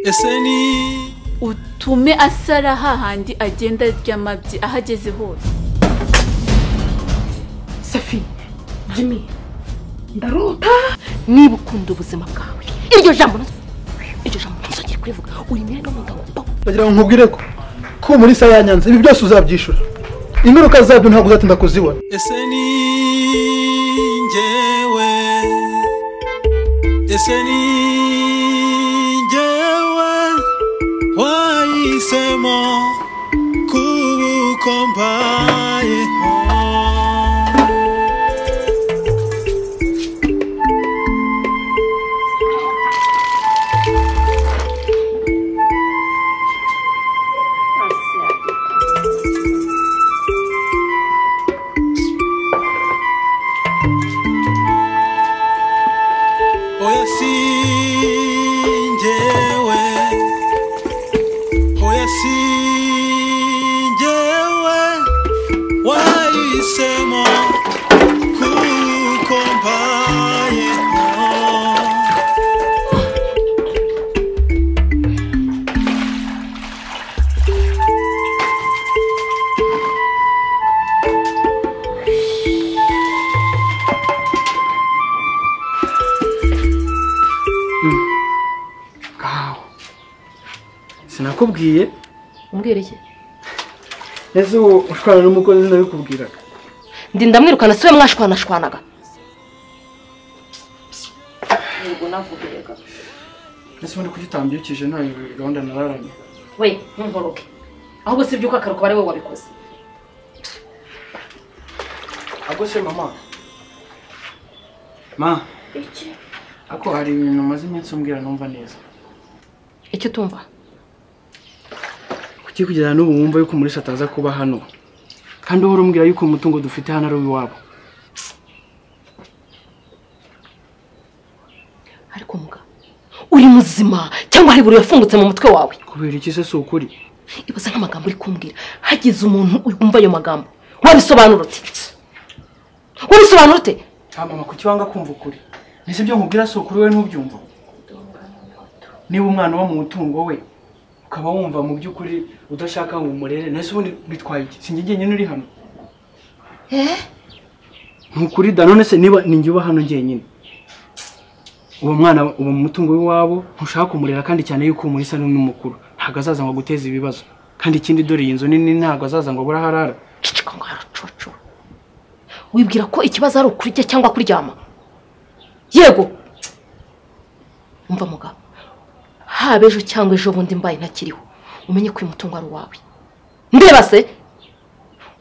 ese ni utume asara hahandi agenda ry'amabyi ahageze hose. Safi, Jimmy, ndarota niba ukunda ubuzima bwawe. Iryo jambo ntuzongere kurivuga. Uri mwe n'umugabo. Bagira ngo nkubwire ko muri saya yanyanze ibi byose uzabyishura. Ingaruka zabyo ntabwo uzatinda kuzibona. ese ni njyewe ese ni njyewe wahisemo kubukombaye Sinakubwiye umbwire iki? Ese ushwana n'umukozi nabikubwiraga. Ndi ndamwirukana siwe mwashwanashwanaga. Yego navugirega. Ese ubundi kugitambyukije nta gahunda nararanye. We nkoroke. Ahubwo se byuka karuko bare we wabikoze. Ahubwo se mama. Ma. Iki? Ako hari ibintu maze iminsi umbwira numva neza. Icyo tumva? Kuki kugera n'ubu wumva yuko muri sataza kuba hano. Kandi uhora umbwira yuko umutungo dufite hano ari uw'iwabo. Ariko muga uri muzima cyangwa hari buri yafungutse mu mutwe wawe? Kubera iki se so ukuri? Ibaza nk'amagambo uri kumbwira. Hagize umuntu umva ayo magambo. Wabisobanura uti? Wabisobanura ute? Mama kuki wanga kumva ukuri? Nise byo nkubwira so ukuri we ntubyumva. Niba umwana wo mu mutungo we ukaba wumva mu by'ukuri udashaka ngo umurere nese ubundi bitwaye iki? Sinjye nyine uri hano. Nkukuri da none se niba ninjye uba hano ngenyine. Uwo mwana uwo mu mutungo w'iwabo ntushaka kumurera kandi cyane yuko umurisa n'umukuru. Ntago azaza ngo guteza ibibazo. Kandi ikindi dore iyi nzu nini ntago azaza ngo buraharara. Cicika ngo haracoco. Wibwira ko ikibazo ari ukurya cyangwa kuryama? Yego. Umva mugabo. Habe ejo cyangwa ejo bundi mbaye ntakiriho. Umenye ko uyu mutungo ari wawe. Ndeba se.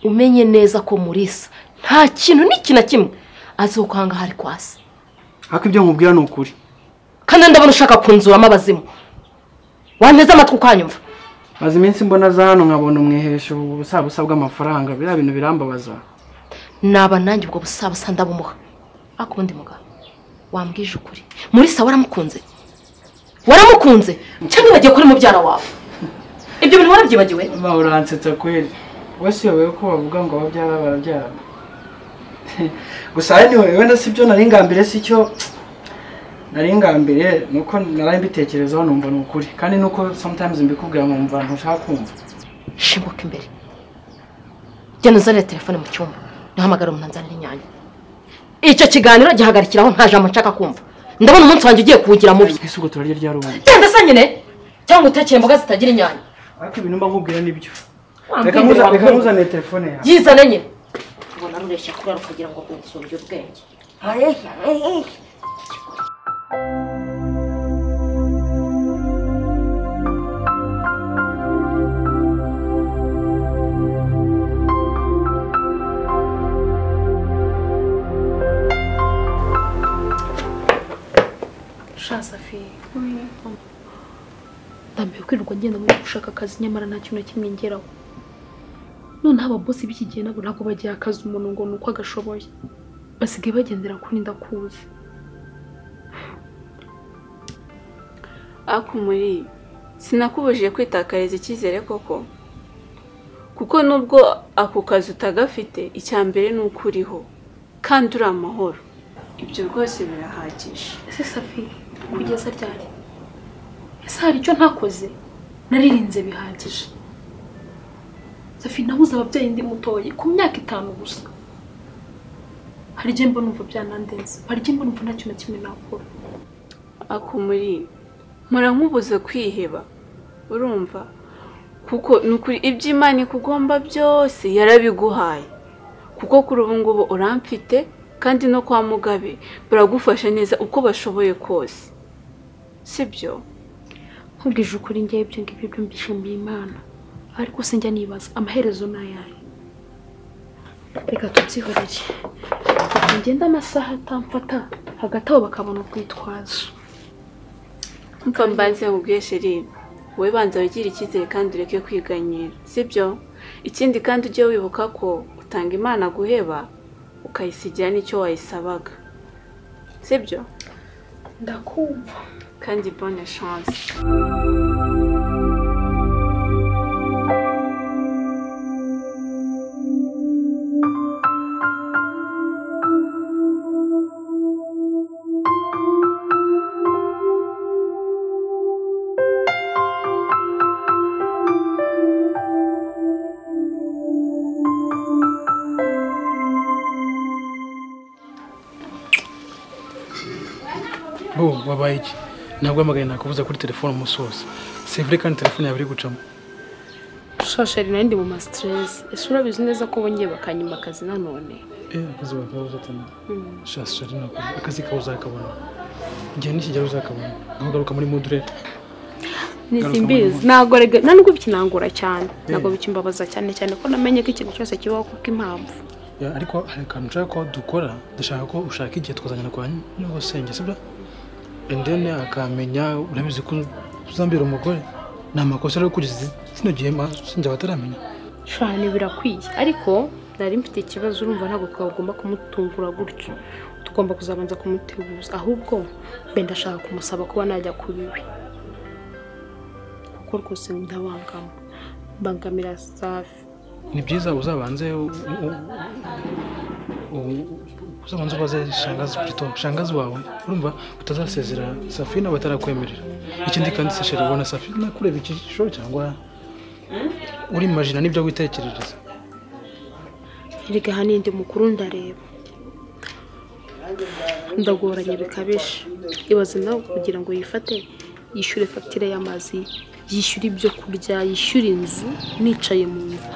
Umenye neza ko Murisa nta kintu n'ikina kimwe azi ukanga hari kwasi. Hako ibyo nkubwira ni ukuri. Kandi ndabona ushaka kunzuramo abazimu. Wanteze amatwi ukanyumva. Maze iminsi mbona za hano nkabona umwihesho ubusabusa bw'amafaranga bira bintu birambabaza. Naba nanjye ubwo busabusa ndabumuha. Akundi mugabo. Wambwije ukuri. Murisa waramukunze. Waramukunze cyangwa bagiye kuri mubyara wawe? Ibyo bintu warabyibagiwe? Mama uransetsa kweli. Wese wewe ko bavuga ngo ababyara barabyara. Gusa anyway wenda sibyo naringambire sicyo naringambire nuko narambitekerezaho numva n'ukuri kandi nuko sometimes mbikubwira nkumva ntushaka kumva. Shimbuka imbere. Genda uzane telefone mu cyumba. Nahamagara umunanzanira inyanya. Icyo kiganiro gihagarikiraho nta jambo nshaka kumva. Ndabona umunsi wanjye ugiye kuwugira mubi. Ese ugo turarya rya rubuye. Genda se nyine cyangwa utekeye imboga zitagira inyanya. Ariko ibintu mba nkubwira nibyo. Reka muzane telefone yawe. Yizane nyine. Ubona rureshya kurara kugira ngo unsubye ubwenge. Safi. Ndambiwe kwirirwa ngenda muri gushaka akazi nyamara nta kintu kimwe ngeraho. None aba boss b'iki gihe nabo ntabwo bagiye akazi umuntu ngo nuko agashoboye. Basigaye bagendera kuri ndakuzi. Ako muri sinakubujije kwitakariza icyizere koko. Kuko nubwo ako kazi utagafite icyambere nuko uriho kandi uri amahoro. Ibyo rwose birahagije. Ese Safi kugeza ryari? ese hari icyo ntakoze? Naririnze bihagije. Safi nabuze ababyeyi ndi mutoyi ku myaka 5 gusa. Hari igihe mbona umva byanandenze, hari igihe mbona umva nta kintu na kimwe nakora. Akumuri murankubuze kwiheba urumva kuko nukuri iby'Imana ikugomba byose yarabiguhaye kuko kuri ubu ngubu uramfite kandi no kwa Mugabe baragufasha neza uko bashoboye kose sibyo. Nkubwije ukuri ngiye ibyo ngibyo mbishimiye Imana, ariko sinjya nibaza amaherezo n'ayahe. Reka tubyihorere, ngenda amasaha atamfata hagati aho bakabona kwitwaza. Mpa mbanze nkubwiye Sheri, wowe banza wigira icyizere kandi ureke kwiganyira sibyo. Ikindi kandi ujye wibuka ko utanga Imana guheba ukayisigira n'icyo wayisabaga sibyo. Ndakumva kandi bonne chance. Bo wabaye iki? Ntabwo amagaye nakubuza kuri telefone umusoza. C'est vrai kandi telefone yawe iri gucamo. Shashari nandi mu stress. Ese urabizi neza ko bongeye bakanyima akazi nanone? Akazi bakabuza tena. Shashari nako akazi kauza akabona. Ngiye nikijya uzakabona. Ngagaruka muri module. Nisimbizi nago rega nanubwo bikinangura cyane. Nago bikimbabaza cyane ko namenye ko ikintu cyose kibaho kuko impamvu. Ya ariko hari kantu nshaka ko dukora, ndashaka ko ushaka igihe twazanyana kwa nyoko senge sibyo? Endene akamenya urabizi ko uzambira umugore namakosa rero kugeza sino gihe sinjya bataramenya. Shani birakwiye ariko nari mfite ikibazo urumva ntabwo twagomba kumutungura gutyo. Tugomba kuzabanza kumuteguza ahubwo benda shaka kumusaba kuba najya kubiwe. Kuko rwose ndabangama. Bangamira Safi. Ni byiza uzabanze ubaze shangazi wawe urumva utazasezera Safina batarakwemerera. Ikindi kandi se Sheri ubona Safina kureba ikisho cyangwa uri imagine nibyo witekerereza. Erega haninde mukuru ndareba. Ndagoranye bikabisha. Ibaze nawe kugira ngo yifate yishyure facture y'amazi, yishyure ibyo kurya, yishyure inzu nicaye mu nzu.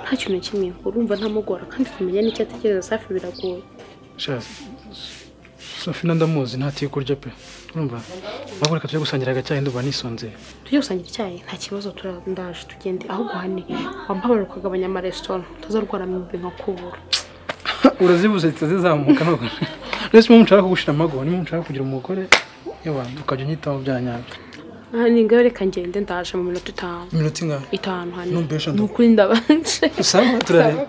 Nta kintu kimwe urumva ntamugora kandi kumenya n'icyo atekereza Safi biragoye. Safina ndamuzi ntatiye kurya pe. Urumva bagore ka tujye gusangira agacyayi nduba nisonze. Tujye gusangira icyayi nta kibazo turandaje tugende ahubwo hane wampabara ukagabanya ama restaurant tuzarwara mu bintu kubura. Urazibuze zizamuka nako. Rese mu nshaka kugushira amago ni mu nshaka kugira umugore y'abantu ukajya nyitaho byanyabyo. Ni ngare kangende ndaje mu minota 5. Minota ingahe? 5 hane. Numbesha ndo. Nukuri ndabanje. Sawa turare.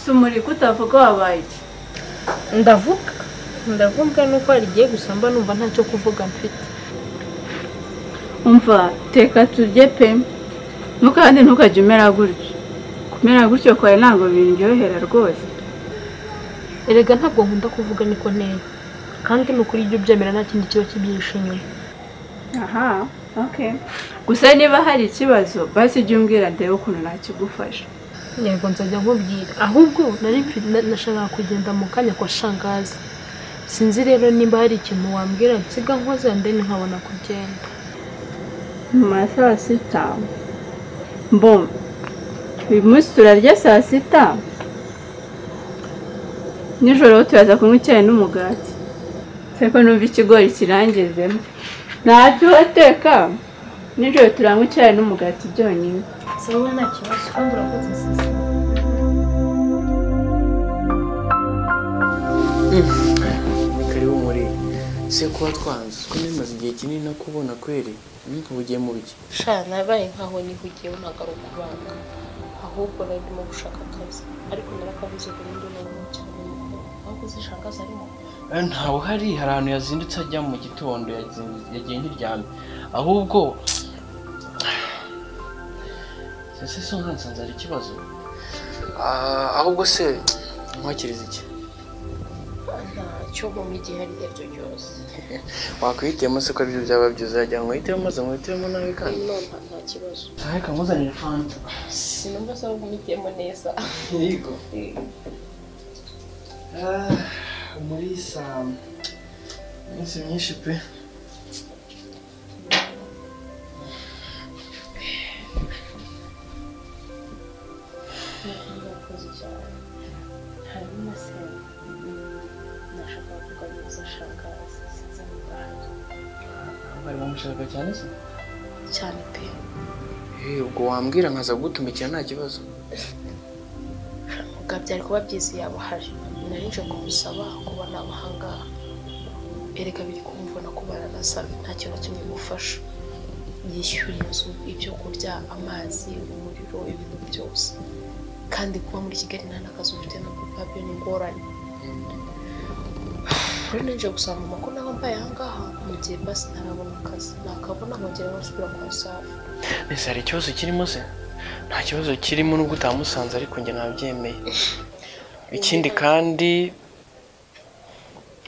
Sumuri kutavuga wabaye iki? Ndavuga nuko arigiye gusamba numva ntacyo kuvuga mfite. Umva teka turye pe. Ntukandi ntukajye umera gutyo. Kumera gutyo kwawe ntabwo biryohera rwose. Erega ntabwo nkunda kuvuga niko nteye. Kandi nukuri ibyo byemera nta kindi kiba kibyishe inyuma. Aha, okay. Gusa niba hari ikibazo basi jya umbwira ndebe ukuntu nakigufasha. Yego nzajya nkubwira. Ahubwo nari nashaka kugenda mu kanya kwa shangazi. Sinzi rero nimba hari ikintu wambwira nsiga nkoze ndeni nkabona kugenda. Saa sita. Mbom. Uyu munsi turarya saa sita. Nijoro turaza kunywa icyayi n'umugati. Seko numva ikigori kirangezemo. Ntacyo ateka. Nijoro turanywa icyayi n'umugati byonyine. Sawa nta kibazo kandi urakoze sisi. Karibu muri se kuba twanze ko nimaze igihe kinini nakubona kweri niko bugiye mu biki. Sha nabaye nkaho nihugiye unagaruka kubanga. ahubwo nari ndimo gushaka akazi ariko narakabuze burundu n'ubu cyane ahubwo zishangaza arimo ntawe uhari hari ahantu yazindutse ajya mu gitondo yagiye ntiryame ahubwo ese so nsanze ari ikibazo ahubwo se nkwakiriza iki ntacyo mu mijyi hari ibyo byose wakwihitiyemo se ko aribyo byaba byiza yajya nkwihitiyemo maze nkwihitiyemo nawe kandi nta kibazo reka nkuzanire fanta sinumva se nkwihitiyemo neza yego muri saa iminsi myinshi pe murakoze cyane hanyuma se nashaka kuganiriza shangazi sinzi niba bari bamushaka cyane se cyane pe ubwo wambwira nkaza kugutumikira nta kibazo ubwo byari kuba byiza yaba ahari nari nje kumusaba kuba n'abahanga erega biri kumvuna kubana na Safi nta kintu na kimwe mufasha yishyura inzu ibyo kurya amazi umuriro ibintu byose kandi kuba muri Kigali nta n'akazi ufite no kupabyo ni ingorane rero nje gusaba mama ko naho mbaye ahangaha mu gihe basi ntarabona akazi nakabona nkongera basubira kwa Safi ese hari ikibazo kirimo se nta kibazo kirimo nubwo utamusanze ariko njye nabyemeye ikindi kandi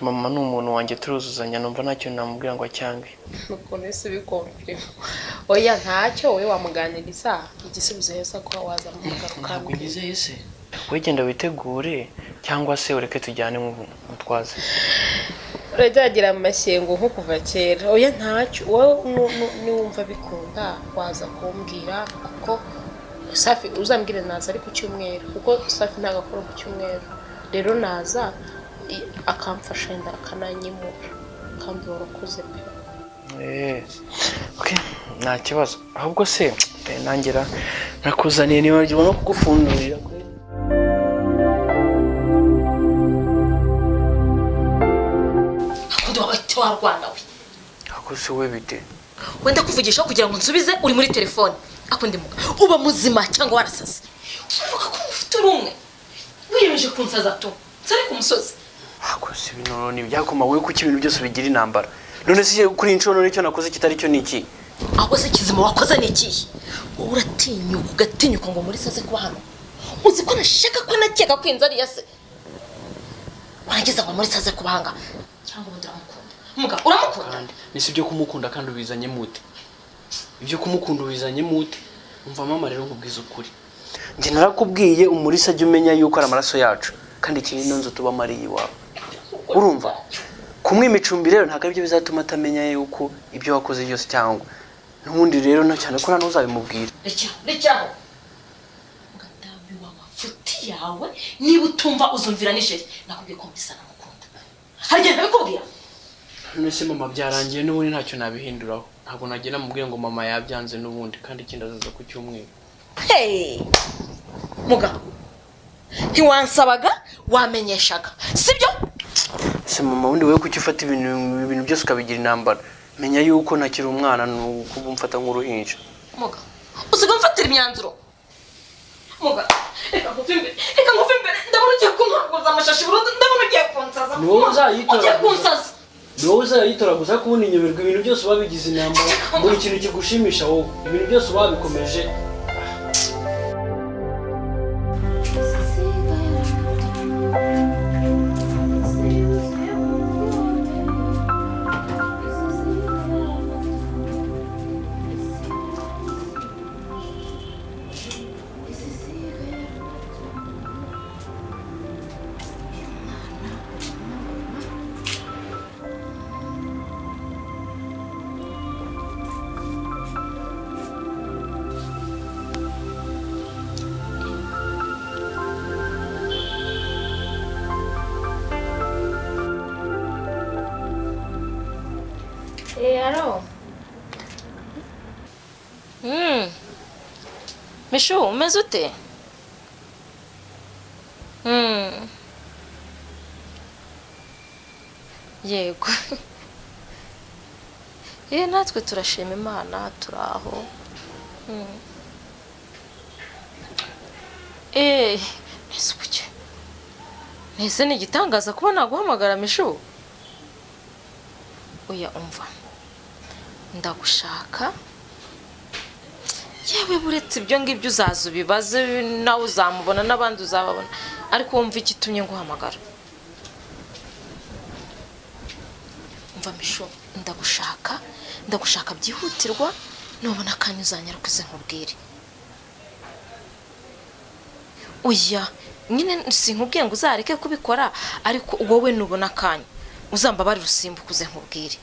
mama ni umuntu wanjye turuzuzanya numva ntacyo namubwira ngo acyange nuko nese bikomfire oya ntacyo we wamuganiriza igisubizo heza ko waza mu garuka ntabwo ngizeye se wegenda witegure cyangwa se ureke tujyane mutwaze uragira amashyengo nko kuva kera oya ntacyo wowe niwumva bikunda waza kumbwira kuko Safi uzambwire naza ari ku cyumweru kuko Safi ntagakora ku cyumweru rero naza akamfasha inda akananyimura kandi warakoze pe okay nta kibazo ahubwo se nangira nakuzaniye niba ngiye no kugufundurira wa Rwanda we ako se we bite wenda kuvugisha kugira ngo nsubize uri muri telefone akundi muga uba muzima cyangwa warasase uvuga ko ufite urumwe wiyemeje kunsaza to sari ku musozi ako se bino ni byakoma we kuki ibintu byose bigira intambara none se kuri inshuro nicyo nakoze kitari cyo niki ahubwo se kizima wakoze niki uratinyuka ugatinyuka ngo muri saze kuba hano uzi ko nashaka ko nakeka ko inzari yase wanageza ngo muri saze kubahanga cyangwa ubundi uramukunda muga uramukunda nisi byo kumukunda kandi ubizanye mute ibyo kumukunda ubizanye mute umva mama rero nkubwiza ukuri njye narakubwiye umurisa ajye umenya yuko ari amaraso yacu kandi ikindi nonzo tuba mari iwawe urumva kumwima icumbi rero ntabwo aribyo bizatuma atamenya yuko ibyo wakoze byose cyangwa n'ubundi rero na cyane ko nta n'uzabimubwira recyaho ngadambi w'amafuti yawe niba utumva uzumvira nijeri nakubwiye ko mbisa namukunda hari igihe ntabikubwira none se mama byarangiye n'ubundi ntacyo nabihinduraho ntabwo nagiye namubwiye ngo mama yabyanze n'ubundi kandi ikindi azaza ku cyumweru muga ntiwansabaga wamenyeshaga sibyo se mama wundi wewe kuki ufata ibintu byose ukabigira intambara menya yuko ntakiri umwana nuko umfata nk'uruhinja muga usiga mfatira imyanzuro muga reka nguve imbere ndabona ugiye kuntwaguza amashashi burundu ndabona ugiye kunsaza ugiye kunsaza niwo uzayitora gusa kubona inyoberwa ibintu byose babigize intambara buri kintu kigushimisha wowe ibintu byose babikomeje Alo. Mishu, umeze ute? Yego. Natwe turashima Imana turaho. Nese kuki? Nese ni igitangaza kuba naguhamagara Mishu. Oya umva. Ndagushaka. Yewe buretse ibyo ngibyo uzaza ubibaze nawe uzamubona n'abandi uzababona. Ariko wumva ikitumye nguhamagara. Umva Mishu, ndagushaka byihutirwa nubona kandi uzanyarukize nkubwire. Oya, nyine sinkubwiye ngo uzareke kubikora ariko wowe nubona kanya uzamba bari rusimbukuze nkubwire.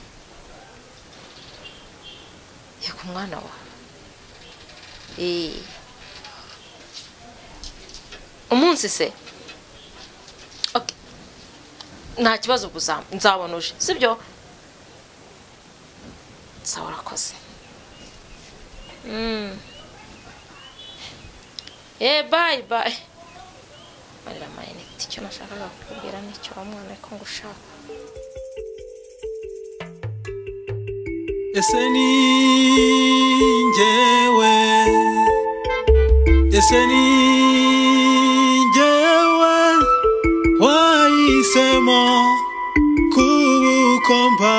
Yego mwana wa. Umunsi se? Okay. Nta kibazo nzabona uje, sibyo? Sawa urakoze. Bye bye. Marira mayine icyo nashakaga kukubwira nicyo mwana ko ngushaka. Ese ni njyewe wahisemo kubukomba